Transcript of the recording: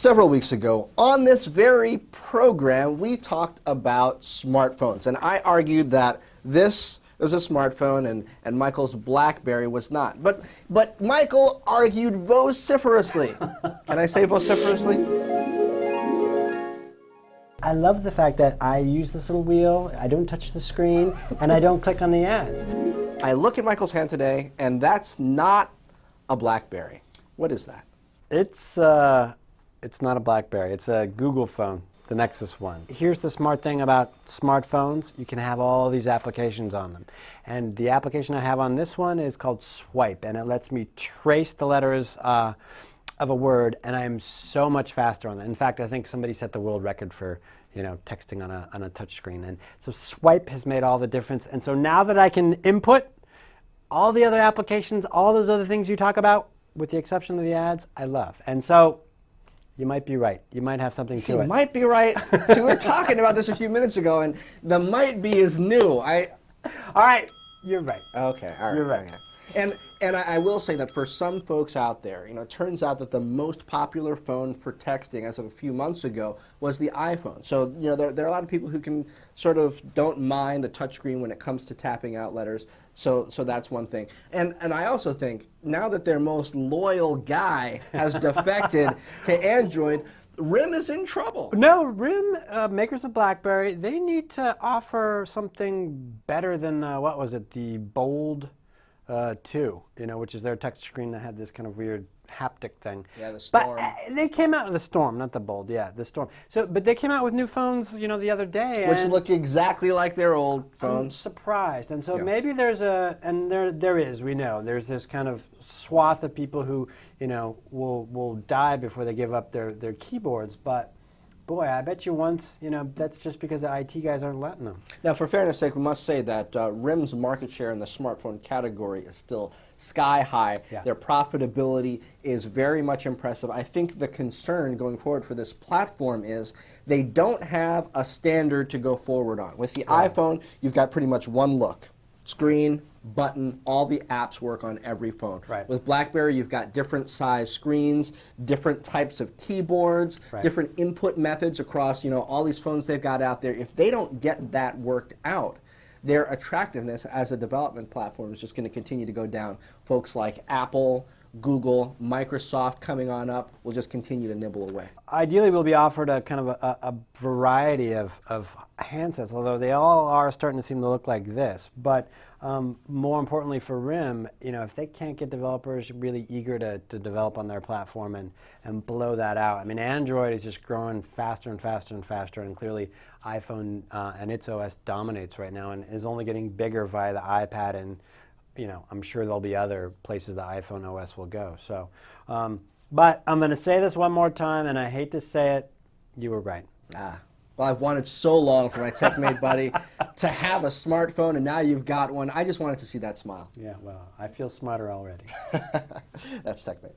Several weeks ago, on this very program, we talked about smartphones. And I argued that this is a smartphone and Michael's BlackBerry was not. But Michael argued vociferously. Can I say vociferously? I love the fact that I use this little wheel, I don't touch the screen, and I don't click on the ads. I look at Michael's hand today, and that's not a BlackBerry. What is that? It's not a BlackBerry. It's a Google phone, the Nexus one. Here's the smart thing about smartphones. You can have all these applications on them. And the application I have on this one is called Swipe, and it lets me trace the letters of a word, and I am so much faster on that. In fact, I think somebody set the world record for texting on a touch screen. And so Swipe has made all the difference. And so now that I can input all the other applications, all those other things you talk about, with the exception of the ads, I love. And so you might be right. You might have something to it. You might be right. So we were talking about this a few minutes ago, and the might be is new. All right, you're right. Okay, all right. You're right. Okay. And I will say that for some folks out there, it turns out that the most popular phone for texting as of a few months ago was the iPhone. So, there are a lot of people who can sort of don't mind the touchscreen when it comes to tapping out letters. So that's one thing. And I also think now that their most loyal guy has defected to Android, RIM is in trouble. No, RIM, makers of BlackBerry, they need to offer something better than, the Bold 2, which is their touch screen that had this kind of weird haptic thing. Yeah, the Storm. But they came out with the Storm, not the Bold. Yeah, the Storm. But they came out with new phones, the other day, which look exactly like their old phones. I'm surprised, and so maybe there's there's this kind of swath of people who will die before they give up their keyboards, but. Boy, I bet you once, that's just because the IT guys aren't letting them. Now, for fairness' sake, we must say that RIM's market share in the smartphone category is still sky high. Yeah. Their profitability is very much impressive. I think the concern going forward for this platform is they don't have a standard to go forward on. With the iPhone, you've got pretty much one look. Screen, button, all the apps work on every phone. Right. With BlackBerry, you've got different size screens, different types of keyboards, different input methods across, all these phones they've got out there. If they don't get that worked out, their attractiveness as a development platform is just going to continue to go down. Folks like Apple, Google, Microsoft coming on up will just continue to nibble away. Ideally, we'll be offered a kind of a variety of handsets, although they all are starting to seem to look like this. But more importantly for RIM, if they can't get developers really eager to develop on their platform and blow that out. I mean, Android is just growing faster and faster and faster, and clearly iPhone and its OS dominates right now and is only getting bigger via the iPad, and I'm sure there'll be other places the iPhone OS will go. So, but I'm going to say this one more time, and I hate to say it, you were right. Well, I've wanted so long for my TechMate buddy to have a smartphone, and now you've got one. I just wanted to see that smile. Yeah, well, I feel smarter already. That's TechMate.